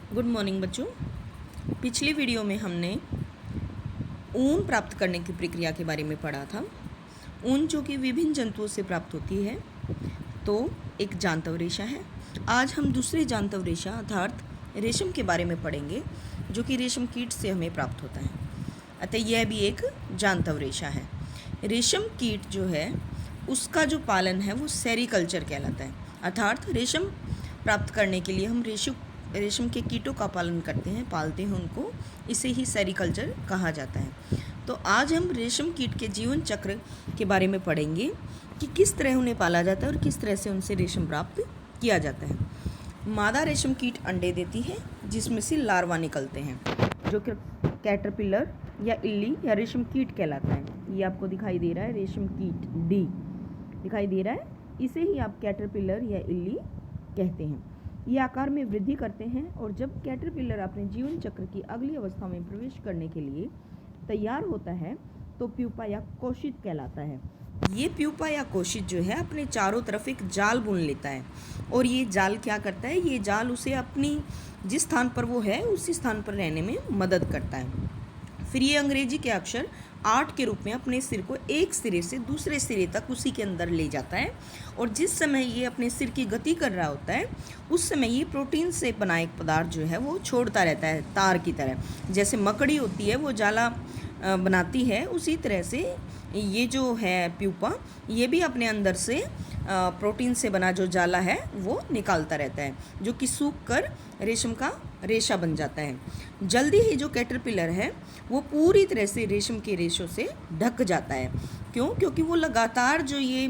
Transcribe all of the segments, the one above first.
Good morning बच्चों। पिछली video में हमने ऊन प्राप्त करने की प्रक्रिया के बारे में पढ़ा था। ऊन जो कि विभिन्न जंतुओं से प्राप्त होती है, तो एक जांतव रेशा है। आज हम दूसरे जांतव रेशा अर्थात रेशम के बारे में पढ़ेंगे, जो कि रेशम कीट से हमें प्राप्त होता है। अतः यह भी एक जांतव रेशा है। रेशम कीट जो है उसका जो पालन है वो सेरीकल्चर कहलाता है। अर्थात रेशम प्राप्त करने के लिए हम रेशम के कीटों का पालन करते हैं, पालते हैं उनको, इसे ही सेरीकल्चर कहा जाता है। तो आज हम रेशम कीट के जीवन चक्र के बारे में पढ़ेंगे कि किस तरह उन्हें पाला जाता है और किस तरह से उनसे रेशम प्राप्त किया जाता है। मादा रेशम कीट अंडे देती है जिसमें से लार्वा निकलते हैं, जो कि कैटरपिलर या इल्ली या रेशम कीट कहलाता है। ये आपको दिखाई दे रहा है, रेशम कीट डी दिखाई दे रहा है, इसे ही आप कैटरपिलर या इल्ली कहते हैं। ये आकार में वृद्धि करते हैं और जब कैटरपिलर अपने जीवन चक्र की अगली अवस्था में प्रवेश करने के लिए तैयार होता है तो प्यूपा या कोशित कहलाता है। ये प्यूपा या कोशित जो है अपने चारों तरफ एक जाल बुन लेता है और ये जाल क्या करता है, ये जाल उसे अपनी जिस स्थान पर वो है उसी स्थान पर रहने में मदद करता है। फिर ये अंग्रेजी के अक्षर 8 के रूप में अपने सिर को एक सिरे से दूसरे सिरे तक उसी के अंदर ले जाता है और जिस समय ये अपने सिर की गति कर रहा होता है उस समय ये प्रोटीन से बना एक पदार्थ जो है वो छोड़ता रहता है, तार की तरह। जैसे मकड़ी होती है वो जाला बनाती है, उसी तरह से ये जो है प्यूपा, ये भी अपने अंदर से प्रोटीन से बना जो जाला है वो निकालता रहता है, जो कि सूख कर रेशम का रेशा बन जाता है। जल्दी ही जो कैटरपिलर है वो पूरी तरह से रेशम के रेशों से ढक जाता है। क्यों? क्योंकि वो लगातार जो ये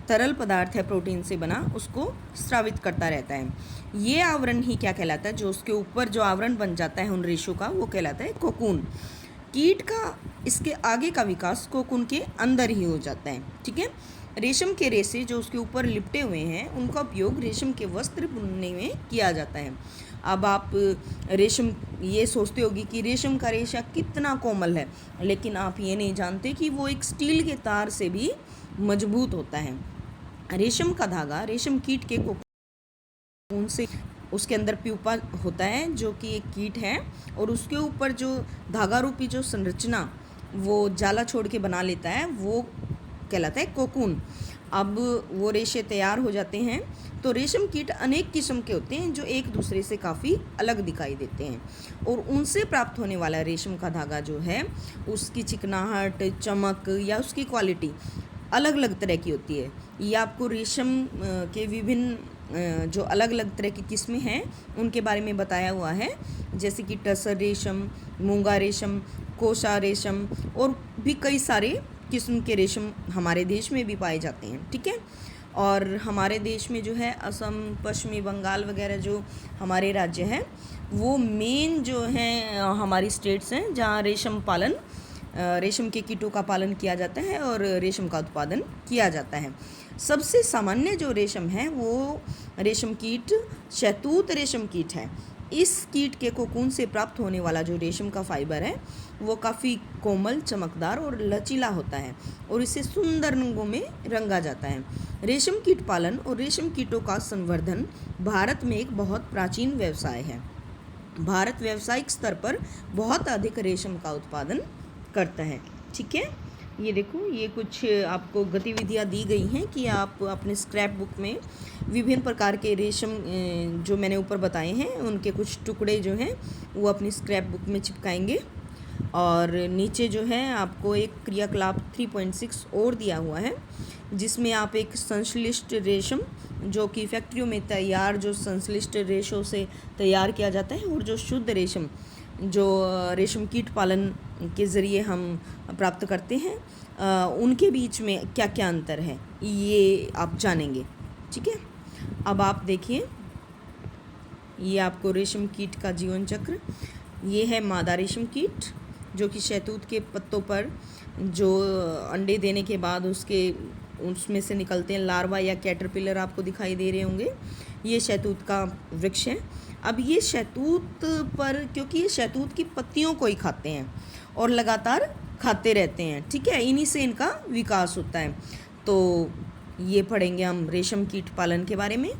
तरल पदार्थ है प्रोटीन से बना उसको स्रावित करता रहता है। ये आवरण ही क्या कहलाता है, जो उसके ऊपर जो आवरण बन जाता है उन रेशों का, वो कहलाता है कोकून। कीट का इसके आगे का विकास कोकून के अंदर ही हो जाता है। ठीक है। रेशम के रेशे जो उसके ऊपर लिपटे हुए हैं उनका उपयोग रेशम के वस्त्र बुनने में किया जाता है। अब आप रेशम ये सोचते होगी कि रेशम का रेशा कितना कोमल है, लेकिन आप ये नहीं जानते कि वो एक स्टील के तार से भी मजबूत होता है। रेशम का धागा रेशम कीट के कोकून से, उसके अंदर प्यूपा होता है जो कि एक कीट है, और उसके ऊपर जो धागा रूपी जो संरचना वो जाला छोड़ के बना लेता है वो कहलाता है कोकून। अब वो रेशे तैयार हो जाते हैं तो रेशम कीट अनेक किस्म के होते हैं जो एक दूसरे से काफ़ी अलग दिखाई देते हैं, और उनसे प्राप्त होने वाला रेशम का धागा जो है उसकी चिकनाहट, चमक या उसकी क्वालिटी अलग अलग तरह की होती है। ये आपको रेशम के विभिन्न जो अलग अलग तरह की किस्में हैं उनके बारे में बताया हुआ है, जैसे कि टसर रेशम, मूंगा रेशम, कोसा रेशम, और भी कई सारे किस्म के रेशम हमारे देश में भी पाए जाते हैं। ठीक है। और हमारे देश में जो है असम, पश्चिमी बंगाल वगैरह जो हमारे राज्य हैं वो मेन जो हैं हमारी स्टेट्स हैं जहाँ रेशम के कीटों का पालन किया जाता है और रेशम का उत्पादन किया जाता है। सबसे सामान्य जो रेशम है वो रेशम कीट शहतूत रेशम कीट है। इस कीट के कोकून से प्राप्त होने वाला जो रेशम का फाइबर है वो काफ़ी कोमल, चमकदार और लचीला होता है और इसे सुंदर रंगों में रंगा जाता है। रेशम कीट पालन और रेशम कीटों का संवर्धन भारत में एक बहुत प्राचीन व्यवसाय है। भारत व्यावसायिक स्तर पर बहुत अधिक रेशम का उत्पादन करता है। ठीक है। ये देखो, ये कुछ आपको गतिविधियाँ दी गई हैं कि आप अपने स्क्रैप बुक में विभिन्न प्रकार के रेशम जो मैंने ऊपर बताए हैं उनके कुछ टुकड़े जो हैं वो अपनी स्क्रैप बुक में चिपकाएंगे। और नीचे जो है आपको एक क्रियाकलाप 3.6 और दिया हुआ है, जिसमें आप एक संश्लिष्ट रेशम, जो कि फैक्ट्रियों में तैयार जो संश्लिष्ट रेशों से तैयार किया जाता है, और जो शुद्ध रेशम जो रेशम कीट पालन के ज़रिए हम प्राप्त करते हैं, उनके बीच में क्या क्या अंतर है ये आप जानेंगे। ठीक है। अब आप देखिए, ये आपको रेशम कीट का जीवन चक्र, ये है मादा रेशम कीट जो कि शहतूत के पत्तों पर जो अंडे देने के बाद उसमें से निकलते हैं लार्वा या कैटरपिलर आपको दिखाई दे रहे होंगे। ये शहतूत का वृक्ष है। अब ये शहतूत पर, क्योंकि ये शहतूत की पत्तियों को ही खाते हैं और लगातार खाते रहते हैं, ठीक है, इन्हीं से इनका विकास होता है। तो ये पढ़ेंगे हम रेशम कीट पालन के बारे में।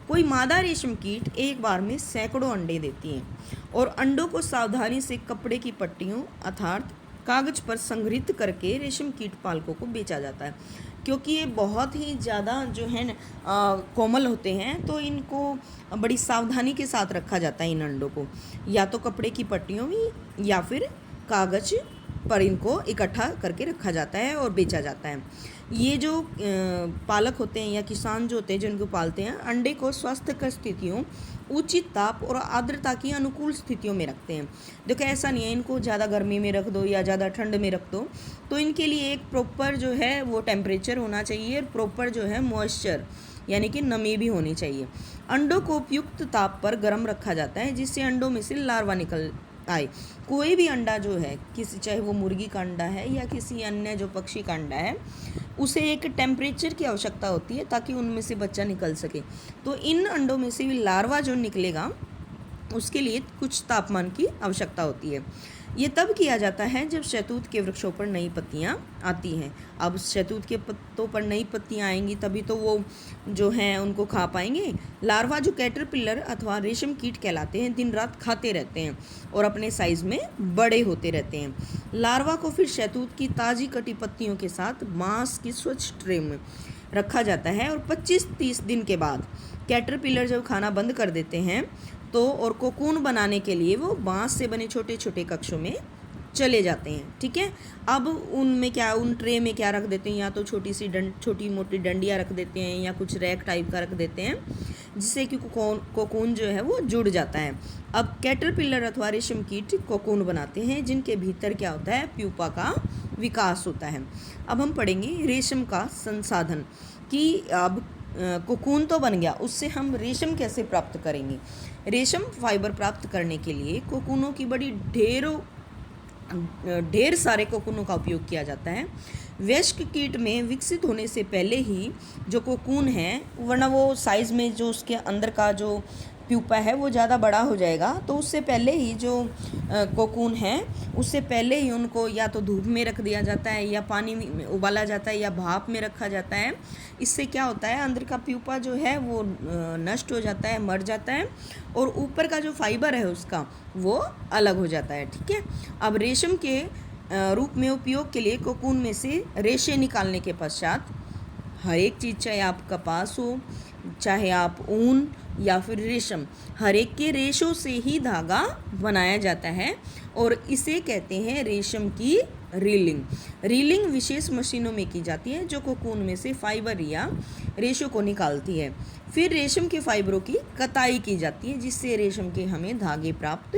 कोई मादा रेशम कीट एक बार में सैकड़ों अंडे देती हैं और अंडों को सावधानी से कपड़े की पट्टियों अर्थात कागज पर संग्रहित करके रेशम कीट पालकों को बेचा जाता है। क्योंकि ये बहुत ही ज़्यादा जो है कोमल होते हैं, तो इनको बड़ी सावधानी के साथ रखा जाता है इन अंडों को, या तो कपड़े की पट्टियों में या फिर कागज पर इनको इकट्ठा करके रखा जाता है और बेचा जाता है। ये जो पालक होते हैं या किसान जो होते हैं जो इनको पालते हैं, अंडे को स्वास्थ्यकर स्थितियों, उचित ताप और आर्द्रता की अनुकूल स्थितियों में रखते हैं। देखो ऐसा नहीं है इनको ज़्यादा गर्मी में रख दो या ज़्यादा ठंड में रख दो, तो इनके लिए एक प्रॉपर जो है वो टेम्परेचर होना चाहिए, प्रॉपर जो है मॉइस्चर यानी कि नमी भी होनी चाहिए। अंडों को उपयुक्त ताप पर गर्म रखा जाता है जिससे अंडों में से लार्वा निकल आए। कोई भी अंडा जो है, किसी चाहे वो मुर्गी का अंडा है या किसी अन्य जो पक्षी का अंडा है, उसे एक टेम्परेचर की आवश्यकता होती है ताकि उनमें से बच्चा निकल सके। तो इन अंडों में से भी लार्वा जो निकलेगा उसके लिए कुछ तापमान की आवश्यकता होती है। ये तब किया जाता है जब शहतूत के वृक्षों पर नई पत्तियाँ आती हैं। अब शहतूत के पत्तों पर नई पत्तियाँ आएंगी तभी तो वो जो हैं उनको खा पाएंगे। लार्वा जो कैटरपिलर अथवा रेशम कीट कहलाते हैं दिन रात खाते रहते हैं और अपने साइज़ में बड़े होते रहते हैं। लार्वा को फिर शहतूत की ताज़ी कटी पत्तियों के साथ बाँस की स्वच्छ ट्रे में रखा जाता है और 25-30 दिन के बाद कैटरपिलर जब खाना बंद कर देते हैं तो और कोकून बनाने के लिए वो बांस से बने छोटे छोटे कक्षों में चले जाते हैं। ठीक है, अब उनमें क्या, उन ट्रे में क्या रख देते हैं, या तो छोटी मोटी डंडियाँ रख देते हैं या कुछ रैक टाइप का रख देते हैं जिससे कि कोकून जो है वो जुड़ जाता है। अब कैटरपिलर अथवा रेशम कीट कोकून बनाते हैं जिनके भीतर क्या होता है, प्यूपा का विकास होता है। अब हम पढ़ेंगे रेशम का संसाधन कि अब कोकून तो बन गया, उससे हम रेशम कैसे प्राप्त करेंगे। रेशम फाइबर प्राप्त करने के लिए कोकूनों की बड़ी ढेर सारे कोकूनों का उपयोग किया जाता है। वयस्क कीट में विकसित होने से पहले ही जो कोकून है, वरना वो साइज़ में जो उसके अंदर का जो प्यूपा है वो ज़्यादा बड़ा हो जाएगा, तो उससे पहले ही जो कोकून है उससे पहले ही उनको या तो धूप में रख दिया जाता है या पानी में उबाला जाता है या भाप में रखा जाता है। इससे क्या होता है, अंदर का प्यूपा जो है वो नष्ट हो जाता है, मर जाता है और ऊपर का जो फाइबर है उसका वो अलग हो जाता है। ठीक है, अब रेशम के रूप में उपयोग के लिए कोकून में से रेशे निकालने के पश्चात हर एक चीज़, चाहे आप कपास हो, चाहे आप ऊन या फिर रेशम, हर एक के रेशों से ही धागा बनाया जाता है और इसे कहते हैं रेशम की रीलिंग। रीलिंग विशेष मशीनों में की जाती है जो कोकून में से फाइबर या रेशों को निकालती है। फिर रेशम के फाइबरों की कताई की जाती है जिससे रेशम के हमें धागे प्राप्त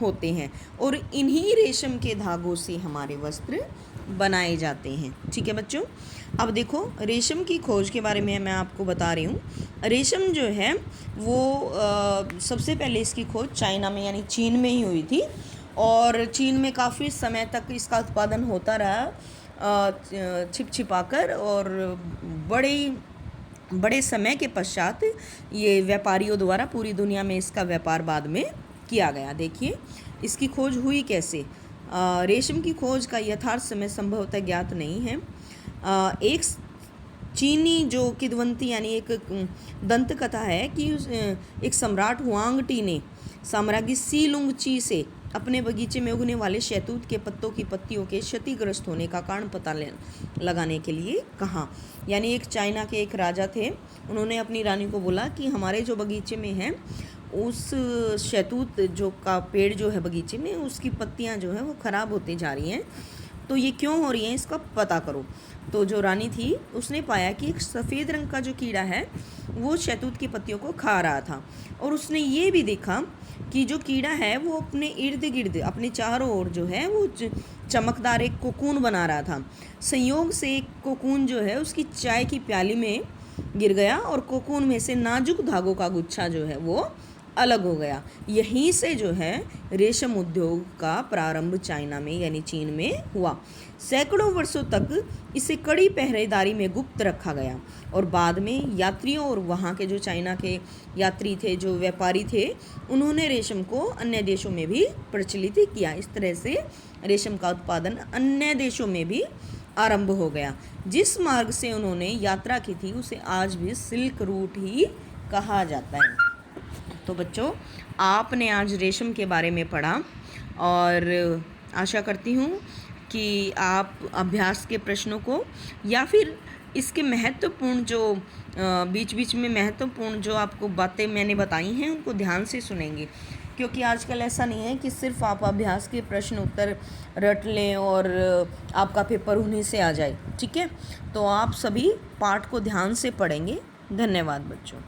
होते हैं और इन्हीं रेशम के धागों से हमारे वस्त्र बनाए जाते हैं। ठीक है बच्चों, अब देखो रेशम की खोज के बारे में मैं आपको बता रही हूँ। रेशम जो है वो सबसे पहले इसकी खोज चाइना में यानी चीन में ही हुई थी और चीन में काफ़ी समय तक इसका उत्पादन होता रहा छिपा कर, और बड़े समय के पश्चात ये व्यापारियों द्वारा पूरी दुनिया में इसका व्यापार बाद में किया गया। देखिए इसकी खोज हुई कैसे। रेशम की खोज का यथार्थ समय संभवतः ज्ञात नहीं है। एक चीनी जो किदवंती यानी एक दंत कथा है कि एक सम्राट हुआंग टी ने साम्राज्ञी सी लुंग ची से अपने बगीचे में उगने वाले शहतूत के पत्तों की पत्तियों के क्षतिग्रस्त होने का कारण पता लगाने के लिए कहा। यानी एक चाइना के एक राजा थे, उन्होंने अपनी रानी को बोला कि हमारे जो बगीचे में है उस शहतूत जो का पेड़ जो है बगीचे में, उसकी पत्तियां जो है वो ख़राब होती जा रही हैं, तो ये क्यों हो रही हैं इसका पता करो। तो जो रानी थी उसने पाया कि एक सफ़ेद रंग का जो कीड़ा है वो शहतूत की पत्तियों को खा रहा था और उसने ये भी देखा कि जो कीड़ा है वो अपने इर्द गिर्द अपने चारों ओर जो है वो चमकदार एक कोकून बना रहा था। संयोग से एक कोकून जो है उसकी चाय की प्याली में गिर गया और कोकून में से नाजुक धागों का गुच्छा जो है वो अलग हो गया। यहीं से जो है रेशम उद्योग का प्रारंभ चाइना में यानी चीन में हुआ। सैकड़ों वर्षों तक इसे कड़ी पहरेदारी में गुप्त रखा गया और बाद में यात्रियों और वहाँ के जो चाइना के यात्री थे, जो व्यापारी थे, उन्होंने रेशम को अन्य देशों में भी प्रचलित किया। इस तरह से रेशम का उत्पादन अन्य देशों में भी आरंभ हो गया। जिस मार्ग से उन्होंने यात्रा की थी उसे आज भी सिल्क रूट ही कहा जाता है। तो बच्चों, आपने आज रेशम के बारे में पढ़ा और आशा करती हूँ कि आप अभ्यास के प्रश्नों को या फिर इसके महत्वपूर्ण जो बीच बीच में महत्वपूर्ण जो आपको बातें मैंने बताई हैं उनको ध्यान से सुनेंगे, क्योंकि आजकल ऐसा नहीं है कि सिर्फ आप अभ्यास के प्रश्न उत्तर रट लें और आपका पेपर उन्हीं से आ जाए। ठीक है, तो आप सभी पाठ को ध्यान से पढ़ेंगे। धन्यवाद बच्चों।